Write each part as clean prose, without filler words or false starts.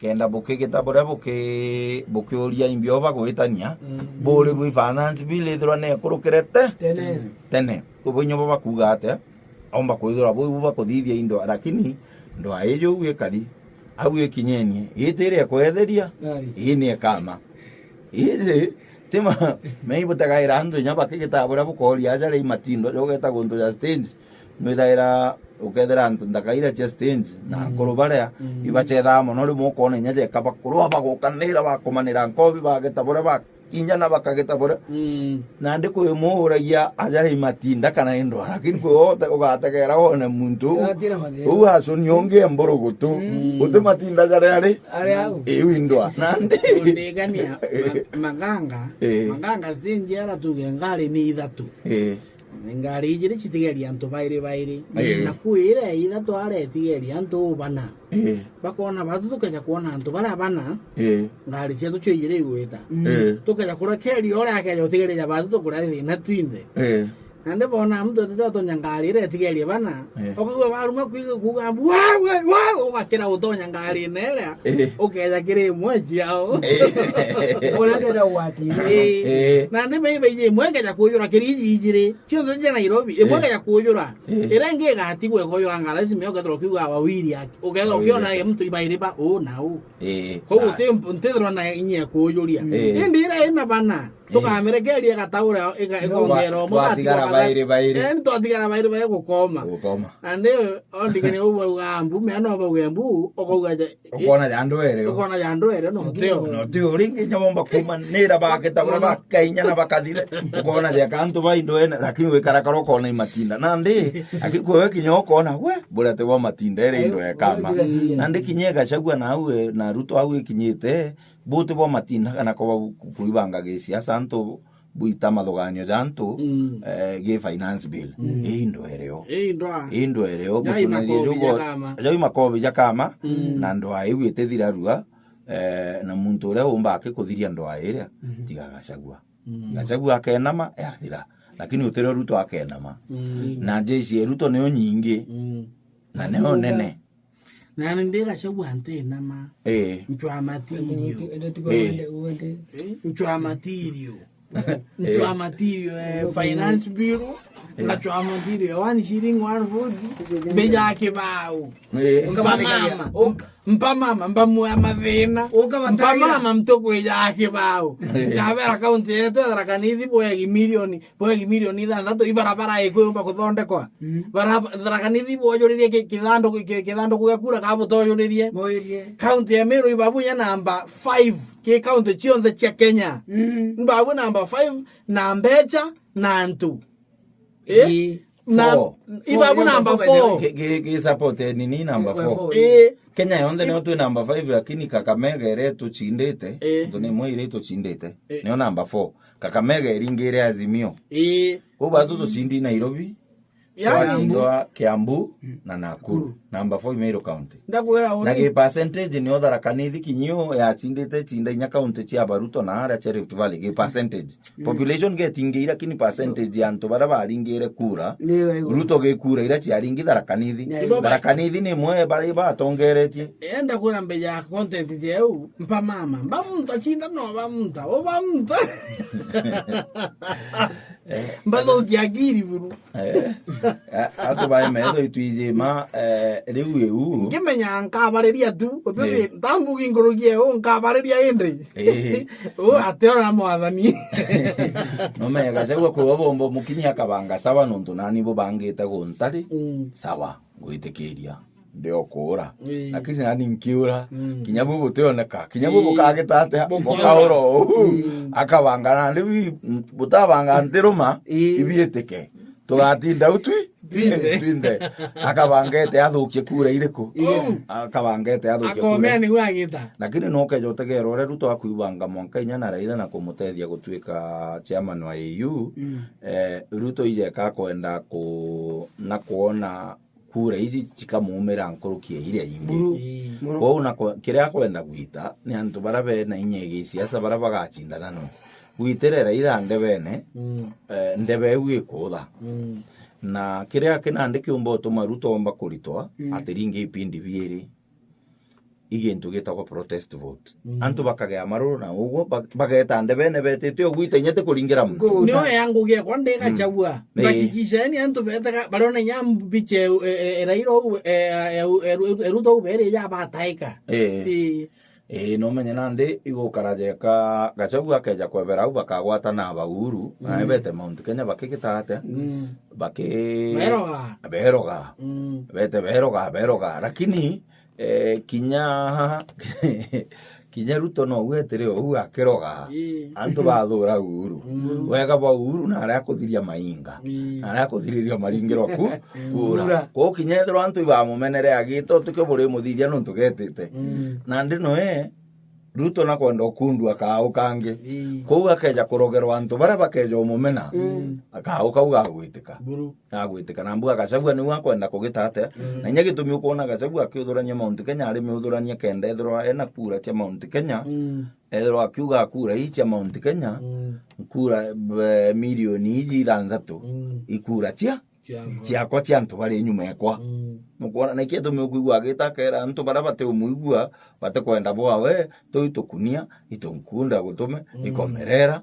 kenda bukigita buria bukiuria imbio bagwitania buri bwi finance bill ithirwa ne kurukirete tene ubunyo bakuga ate omba kwithira bwi bakuthithia indo lakini ndo ayejo gwikari au ikinyenie itire kwetheria ini kama izi tema meibutagaira andu nyaba kigita buria bukoria ajare matindo jogeta gundu ya stage mwithaira ukethera antu ndakaira cia stage na kurubaria ibachetha muno rimu ukone nyaje kaba kurwa bagukanira bakumanira nkobi bageta buria bakinya na bakageta buria na ndi kuyumuuragia ajare matinda kana indo lakini kuyote ugategera wone muntu uwa sunyonge mburugutu utu matinda jare ari iwindwa nandi ndegania maganga stage ara tugengari ni ithatu ngari ijire chitigeria antu baire na kuira ithatu are tigeria antu bana bakona batu tukaja kuona antu bara bana ngari chetu chijire igwita tukaja kura keri ore akaja tigeria batu tukura thina twinde ande bona mtu toto nyangari re tigeria bana okuwa baruma kuga wa wakira utonya ngari nere ukeja kire mweji ao onakera wati na ne mebe je mweja kuyura kiriji ijire kyo nje Nairobi mweja kuyura irenge gati gwe kuyura ngara sime okatro kuga wawiri yake ukeza ukiona mtu ibaire ba nau ko utempo ntedro na inye kuyuria ndira ina bana tukameregeria gataura ikongero mugatigara baire ntotigara baire gukoma ande ondigene ugambu mena bagembu okaugaje ukona jandu ere no tio ringi nyamomba kuma nera baketa bakainya na bakathire ukona je kantu baindo ene lakini wikarakara ukona imatinda nandi akikuwe kinyokona we burate wa matinda ere indo ekama nandi kinyega chagua nawe na Ruto awe kinyite bote bo matinda kana ko kuibanga gesi asanto buita madhoganyo janto ge finance bill indo ereo jai makobi jakama na ndo aiwite thirarua na muntu ure umba akikuthiria ndo airia tigagacagua akenama yathira lakini utero Ruto akenama na jeshi Ruto neo nyingi na neo nene na ndega chagua antena ma mchwa material finance bureau na chwa material 1 shilling 1 food beja kibao mpamama mpamuya mathina mpamama mtokweja kibao ngabera kaunti yetu Tharaka-Nithi boyagi milioni 6 ibarabara ikwomba kuthondekwa Tharaka-Nithi boyuririe kithando kugakura kabutoyuririe kaunti ya Meru ibabunya namba 5 ke kaunti chionde cha Kenya mbabu namba 5 na Mbecha na Ntu na ibabu namba 4 ke support nini namba 4 Kenya yonde neo tu namba 5 lakini Kakamega ere tu chindete ndone moire tu chindete neo namba 4 Kakamega iringire Azimio uba tu chindi Nairobi Wachindwa Kiambu na Nakuru namba 4 Meru County na ke percentage ni Tharaka-Nithi kinyo ya chindete chinda inya county chia Ruto na ara cha Rift Valley ke percentage population getingira lakini percentage ya nto bara baringire kura Ruto ge kura ira chia ringi Tharaka-Nithi ni mwe bari ba tongeretie enda kura mbeja content yeu mpamama mbamta chinda no bamta mbado kiagiri buru atu bae medo ituije ma riu eu ngimenya nkabareria tu otuti tambugi ngorogie nkabareria ende ateora mwathani no me gacagwa ko bombo mukinya kabanga sawa nonto nani bo bangite guntari sawa gwitikiria ndio kura lakini nani nkiura kinyabu butioneka kinyabu bukagetate bokauro akabanga ndi butabanga ndiruma ibieteke tugatinda utwi twinde akabangete athukie kura iriku akabangete athukie akomea ni gwagita lakini no kejo tegero ore Ruto akuibanga mwanka inya na Raila na kumutethia gutuika chairman wa EU Ruto ije ka kwenda na kuona kura hizi chikamumera nkurukie iria yingi kwa una kiria kwenda gwita ni antu barabe na inyegi siasa baraba gachindana no gwiterera ira ndebene ndebe gwikutha na kiria kinande kiumba utuma Ruto omba kuritwa atiringi ipindi biiri igintu gitagwo protest vote antu bakagea maruru na uguo bageta ndebene betete ogwite nyete kuringira muntu nio yangu ge kwande gachagua bakikisha ni antu betega barona nyam biche erairo eruto bere ya bataika no menye nande igukaraje ka gachagua keja kwebera au bakagwata na bauru na bete Mount Kenya bakikitate beroga bete beroga lakini kinya Ruto no gwetere ou akiroga antu bathura Uhuru wega ba Uhuru na aria kuthiria mainga na aria kuthiririo maringiro ku ura ko kinya ethro antu ibamumenere agito tukyo buri muthiria no tugetete na ndino Ruto na kwenda okundu akao kange kou akeja kurogerwa antu bara bakeja omumena akao kau agwitika na mbuga Gachagua ni wakwenda kugitate na nya gitumi ukona Gachagua akiuthurania Mount Kenya ari miuthurania kenda ethro ena kura cia Mount Kenya ethro akiuga kura hii cia Mount Kenya kura milioni 6 ikura ciakwa cia antu bari nyuma yakwa mukwona na ikie tumi ukuigua agitakera antu bara bate umuigua bate kwenda bwawe tuitukunia itunkunda gutume ikomerera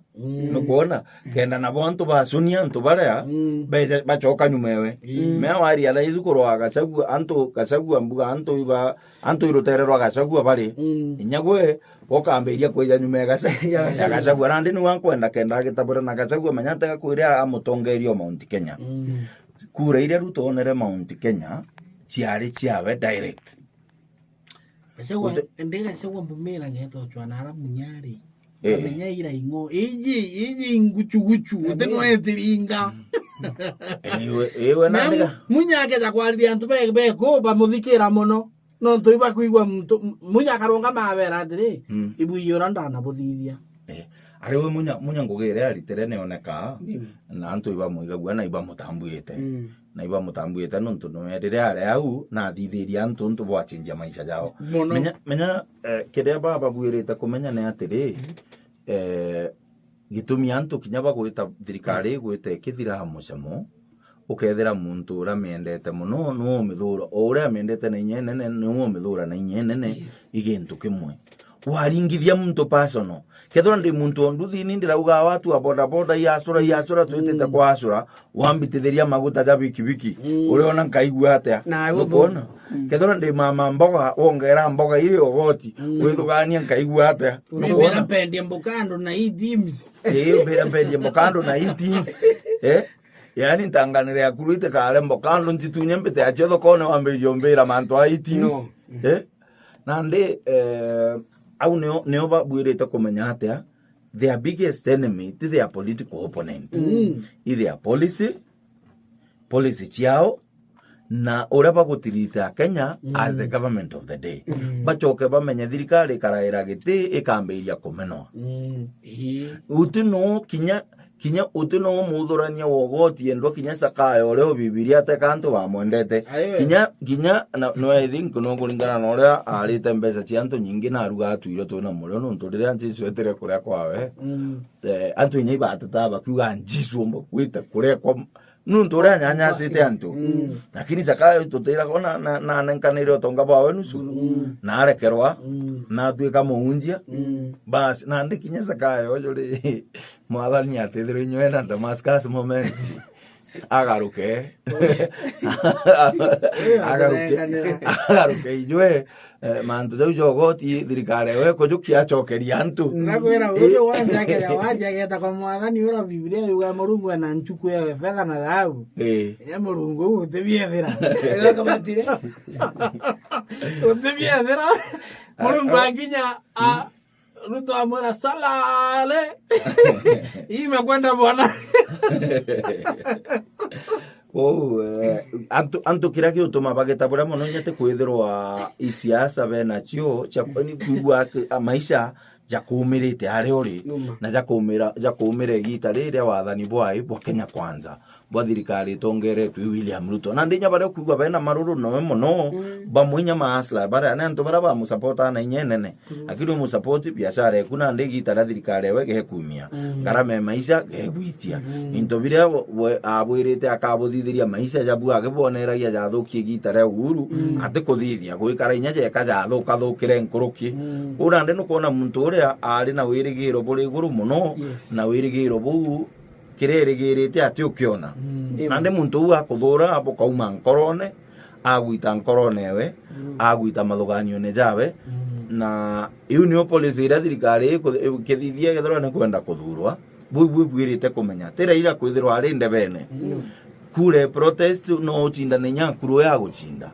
mukwona kenda na bantu basunia antu bara beje bachoka nyumewe mewari ala izukurwa Gachagua mbuga antu irutererwa Gachagua bari inyagwe okamberia kweja nyume Gachagua randi ni wankwenda kenda agitabura na Gachagua manyate gakwira amutongerio Mount Kenya kura iria Ruto onere Mount Kenya ciari ciawe direct Gachagua mbumira ngeto chwana ara munyari amenya ira ingo iji nguchuguchu uteno etiringa ewe na munyake za kwariria antu beko bamuthikira muno no ntuiba kuigwa munyakaronga mabera atiri ibuyora ndana buthithia ariwe munya ngugire aritere neoneka na antu iba muigagua na iba mutambuite na iba mutambuite nontu no erire are au na thithiria antu ntu bwachinja maisha jao menya kiria baba bwirite kumenya ne atiri gitumi antu kinya bagwita thirikari gwite kithira mucamo ukethira muntu ura mendete muno no mithura ura mendete na inyenene no mithura na inyenene igintu kimwe waringithia muntu personal kethora ndi muntu onduthi ni ndirauga watu a boda yasura twitete kwa asura wambitithiria maguta ja biki uri ona nkaigua atia ukona kethora ndi mama mboga wongera mboga iri ogoti withugania nkaigua atia ukona pendie mbokando na teams pendie mbokando na teams yani ntanganire akuruite kale mbokando ntitunye mbite acho kone wambirio mbira mantu a teams nande au neo babwirite kumenya atia their biggest enemy to their political opponent their policy ciao na ura bagutirita Kenya as the government of the day bachoke bamenye thirikari karaira giti ikambiria kumenwa utino kinya utino muthurania wogoti endo kinya sakayo ore bibilia te kanto bamwendete kinya no I think no kulingana na ore arite mbesa cianto nyingi na ruga atuire tuna murio no nturire anti swetere kuria kwawe antu nyai batata bakuga njisu mbo kwita kuria kwa nuntura nyanya site antu lakini sakayo tutira kona na nkaniro tonga bawe nusu na arekerwa na tuika muunjia bas na ndikinya sakayo jori mwathani atithiro inywe na Damascus moment agaruke inywe mantu jau jogoti thirikari we kujukia chokeria antu nakwera uyo wanja ke geta kwa mwathani ura Biblia yuga Mulungu ana nchuku ya fedha na dhahabu ya Mulungu utebiethera kamatire utebiethera Mulungu anginya Ruto amwera salale imekwenda bwana antu kira kiutuma bagetabura muno nyete kwithirwa isiasa benacio chapani kuigua maisha jakumirite ari uri na jakumira igita riria wathani bwai bwa Kenya Kwanza bwa thirikari tongeretwe William Ruto na ndinya bare kuigwa bena maruru no muno bamwinya maasla bare na nto bara ba musapota na nyenene akiri musapoti biashara ekuna ndigita ra thirikari wege kumia ngarame maisha gegwitia into biria abwirite akabuthithiria maisha jabu ageboneragia jathukie igita ra uhuru ate kuthithia gwikara inya je kaja thukire nkuruki urande no kuona muntu uria ari na wirigiro buri iguru muno na wirigiro bu kirerigirite ati ukiona nande muntu uga kuthura abo kauma nkorone agwita nkorone we agwita mathuganio ne jawe na union policy ira thirikari kithithia gethoro ne kwenda kuthurwa bwirite kumenya tira ira kwithirwa ari ndebene kure protest no chinda ne nyakuru ya guchinda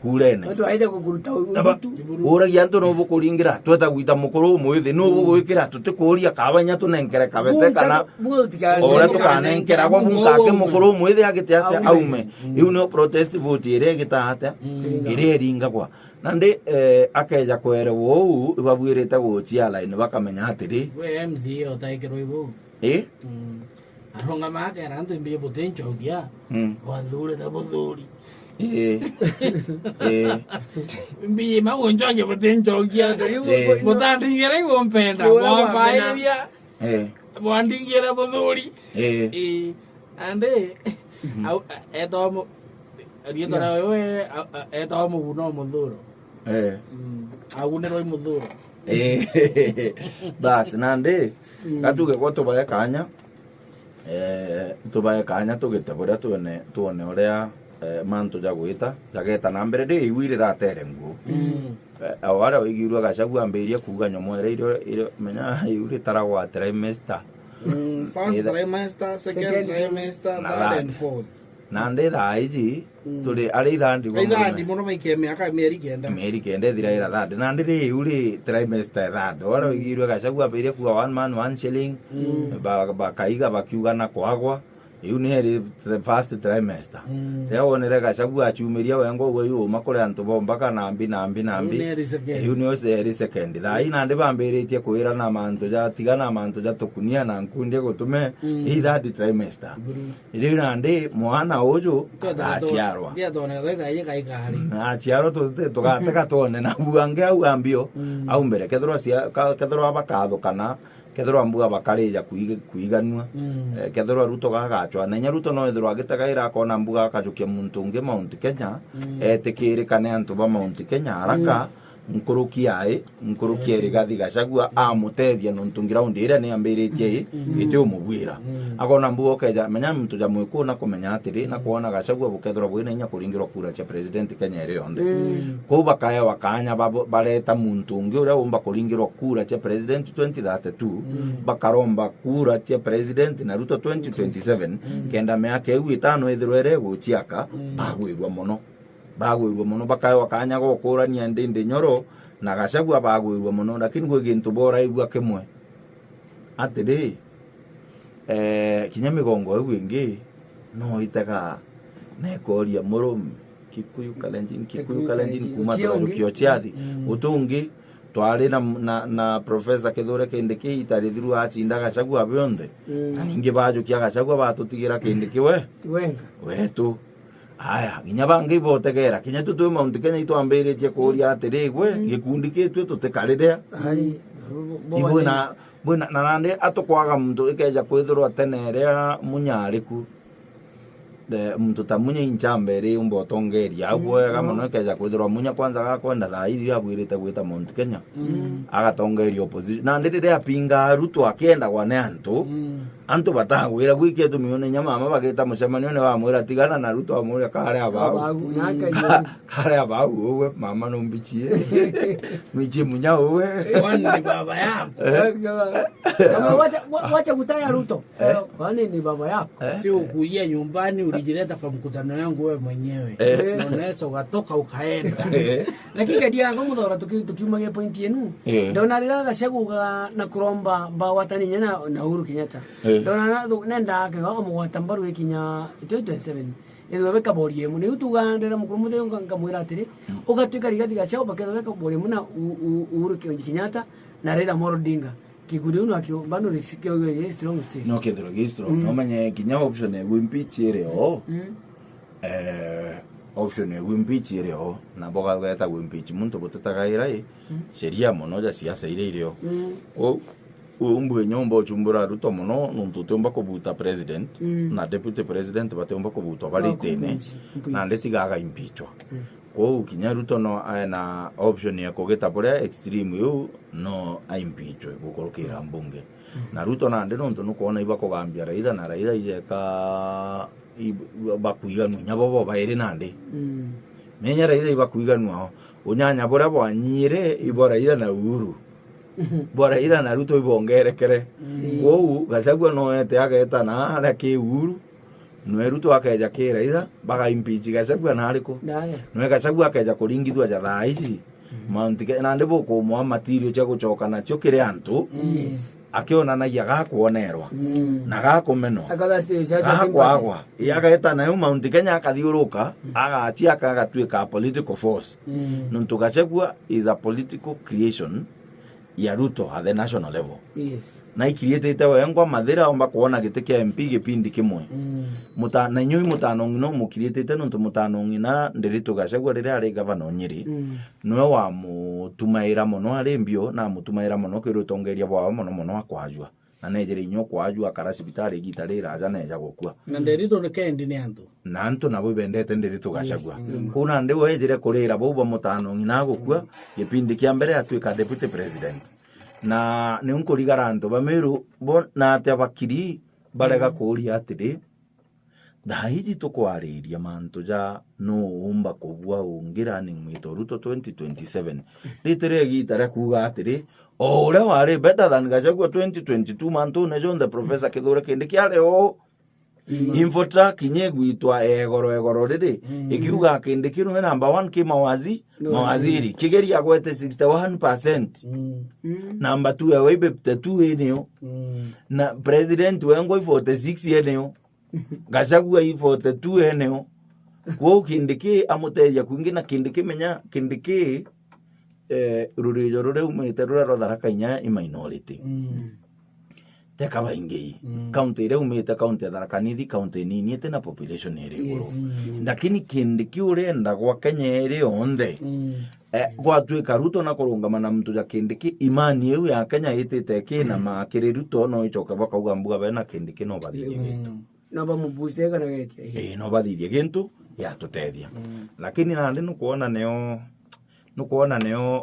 kurene watu aide kukuruta utu uragia ntu no bukuringira tweta gwita mukuru mwithi no bugwikira tutikuria kabanya tunenkere kabete kana ora tukanenkera gwa bunkake mukuru mwithi agite ate aume iu no protest vote ire gita ate ire ringa kwa nande akeja kwere wo babwirite guchia line bakamenya atiri we MC otaikero ibo aronga make aranto imbe potential kia wanzure na bozuri imbe magonjwa ke potential kia botandingera ngompenda wambaeria bwandingera bozuri ande edomo riendora wewe edomo uno mudhuro agunero mudhuro bas nande katuge goto baya kanya tubaye kanya tugite buria tuone uria mantu jagwita jageta na mbere ndi iwirira terengu awara igirwa gacagu ambirie kuga nyomwere irio menya iuri taragwa trimester first trimester second trimester third and fourth na ndira iji turi ari thandi muno maike mieri kenda thira ira thandi na ndiri iuri trimester thandi awara igirwa gacagu ambirie kuga 1 man 1 shilling bakaiga bakiuga na kwagwa iu ni heri first trimester rĩa wonere gacagu aciumiria wengo ugo iu makore antu bomba kana mbi iu ni eri second thai na ndi bambiritie kwira na mantu ja tigana mantu ja tukunia na nkunde gutume i third trimester riu na ndi mwana uju aciarwa aciarwa tugateka tuone na buange au ambio au mbere kethirwa abakathukana kethirwa mbuga bakarija kuiganua kethirwa Ruto gagachwa na nya Ruto no ethirwa agitagaira akona mbuga akajukia muntu ungi Mount Kenya etikirikane antu ba Mount Kenya araka nkuruki Rigathi Gachagua amutethia nontu ground ira ni ambiritie ite umubwira akona mbuga keja menya muntu ja mwiku na kumenya atiri na kuona Gachagua bukethirwa bwina inya kuringirwa kura cha president Kenya ire yonde ko bakaya wakanya bareta muntu ungi uria umba kuringirwa kura cha president 2032 bakaromba kura cha president na Ruto 2027 kenda meake ewu itano ithirwe ere guchiaka bagwirwa muno bakaya wakanya gokurania ndinde nyoro na Gachagua bagwirwa muno lakini gwe gintu bora igwa kimwe atiri kinyamigongo ewu ingi no itaka nekoria murume Kikuyu Kalenjin kuma turukio chiathi utungi twari na professor Kithure Kindiki itarithiru achinda Gachagua bionde na ningi bajukia Gachagua batutigira Kindiki wetu aya ginya bangi botegera kinya tutu Mount Kenya itwambiritie kuria atiri gwe gikundi kitwe tutikariria ibona na nande atukwaga muntu ikeja kwithirwa tenerea munyariku muntu tamunya inchambere umbotongeria agwega muno keja kwithirwa munya kwanza gakwenda thairi abwirite gwita Mount Kenya agatongeria opposition na ndire apinga Ruto akienda gwa ne antu batagwira gwikie tumione nyama mama bagita mucemanio ne bamwira tigana na Ruto amwira kare abau we mama no mbichie michi munya we kwani baba yako wacha kutaya Ruto kwani ni baba yako sio kuja nyumbani ulijileta kwa mkutano yangu wewe mwenyewe unaweza ukatoka ukaenda lakini kadi yangu mudhora tukiumagia point yenu ndona rira Gachagua na kuromba bawatani nyana na Uhuru Kenyatta ndona nenda ke ga mugwata mbaru ikinya 2027 edo beka borie mu ne utugandera mukuru muthe ngamwira atiri ugatwika Rigathi Gachagua bakedo beka borie mu na Uhuru Kenyatta na Raila Amolo Odinga kiguri uno akio bando risikio ye strong state no ke dro strong no manye kinya option e impeach ireo option e impeach ireo na boga geta impeach muntu botutagaira sheria mono ya siasa ile ireo o umbu nyombo chumbura Ruto mono nuntu temba kubuta president na deputy president batemba kubuta balitene na ndetigaga impeachwa ko kinya Ruto no na option ya kogeta pore extreme yo no impeachwe gukorokera mbunge na Ruto na ndeno ntu kuona iba kugambia Raila na Raila ijeka bakuiga nunya bobo baire nande menya Raila iba kuiga nuo unyanya bora bwanyire ibora ira na Uhuru bora ira na Ruto ibongerekere ko Gachagua no ete ageta na ala ke Uhuru no Ruto akaja ke Raila baga impeach Gachagua na aliko no Gachagua akaja kuringithwa ja thaici mantike na ndebo ko mwa material cha gucoka na cyo kire antu akiona na yaga kuonerwa na ga kumeno agwa yagaeta na Mount Kenya akathiuruka agatia akagatuika political force nuntu Gachagua is a political creation ya Ruto at the national level na ikiriete wengwa mathira omba kuona gite kia MP gipindi kimwe na nyui mutano ngino mukiriete nuntu mutano ngina ndirito Gachagua rire ari governor Nyeri noe wa mutumaira mono ari mbio na mutumaira mono kirutongeria bwa mono akwajua na nejeri nyo kwajua kara sibitari gitarira aja neja gukua na ndirito nekendi ni antu na antu nabo bendete ndirito Gachagua kuna ndi wejere kurira bo mutano ngina gukua gipindi kia mbere atwika deputy president na ni unkuriga antu bameru na ate abakiri barega kuria atiri daiji tukwariria mantu ja no umba kugwa ungira ni mwito Ruto 2027 litere gitara kuga atiri ore wari better than Gachagua 2022 mantu na John the professor Kithure Kindiki ale infotrack nyegwitwa egoro riri ikiuga Kindiki no number 1 ki mawaziri kigeria gwete 61% number 2 ya webe 2 eneo na president wengo 46 eneo Gachagua 42 eneo kwa Kindiki amuteja kwingina Kindiki menya Kindiki rurijo rure umete rura Tharaka inya minority teka baingi county ile umete county ya Tharaka Nithi county nini tena population ere goro lakini Kindiki urenda gwa Kenya ere onde kwa twika Ruto na kurungama na mtu ja Kindiki imani yewe ya Kenya itete kina makire Ruto no ichoka bakauga mbuga bena Kindiki no bathithie no bamubuste kana getia no bathithie gintu ya tutethia lakini na ndi nukuona neo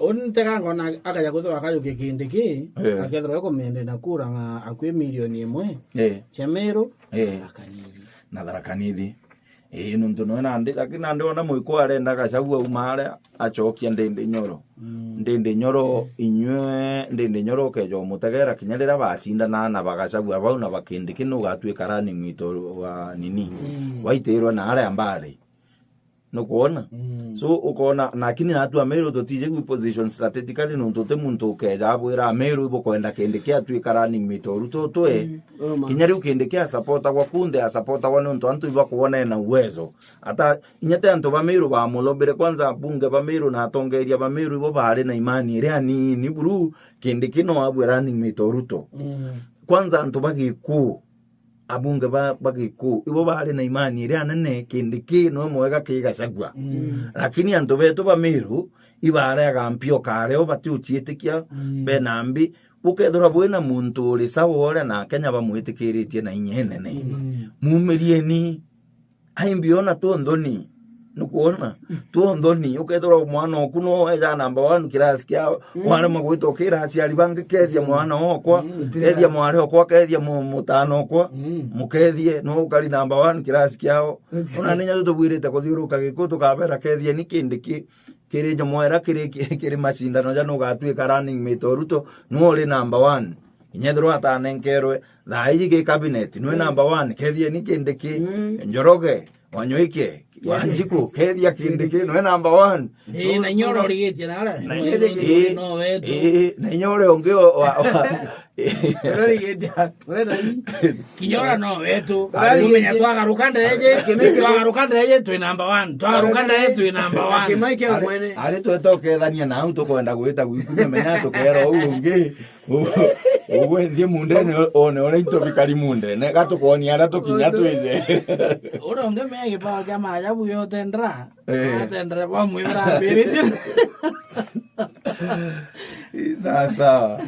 onitega ngona akaja kuthwa akayo Kindiki akethwa ko mende na kura nga akwe milioni 1 chamero na Tharaka Nithi nuntu no na ndi lakini na ndiona muiko arenda Gachagua umare achokia ndende nyoro ndende nyoro kejo mutegera kinyarira bacinda na Gachagua bau na Kindiki no gatwika rani mwito wa nini waitirwa na ara ambare no kuona so ukona nakini natu Ameru totije ku position strategically nuntu te muntu keja abwira Ameru ibo kwenda Kindiki atwika rani mwito Ruto toe kinyari Kindiki supporta kwa kunde supporta wa nuntu antu ibo kuona na uwezo hata inyate antu Ameru ba mulobere kwanza bunge Ameru na atongeria Ameru ibo bahari na imani ire ni buru Kindiki no abwira rani mwito Ruto kwanza antu bagiku abunge bagiku ibo bahari na imani ire anene Kindiki no mwega ki Gachagua lakini antu beto Ameru ibara agampio kareo batiuchietikia benambi ukethora bwena muntu uri sawore na Kenya bamwitikiritie na inyenene mumirieni aimbiona to ndoni nukuona to ndoni ukethora mwana okuno eja number 1 class kia mwana magwito kira aciari bange kethia mwana okwa kethia mwari okwa kethia mutano okwa mukethie no ukari number 1 class kiao ona ninya tutubwirite kuthiuruka gikutu kabera kethia ni Kindiki kiri nyomoera kiri macindano ja no gatwika running mate Ruto no ri number 1 inyethro atanenkerwe thaiji ge cabinet no number 1 kethie ni Kindiki Njoroge wanyoike wanjiku kedia kindiki no number 1 na nyoro rigetie nara no wetu na nyoro ongeo kinyora no wetu kumenya twagaruka ndeje twi number 1 twagaruka ndeje twi number 1 kimaike mwene ari twetokethania na au tukwenda gwita gwikunya menya tukero ungi ugwethie mundene one ore into bikari mundene gatukonia ara tukinya twize ora onge me gipa kya maajabu yote ndra atendra ba mwira mbiri sasa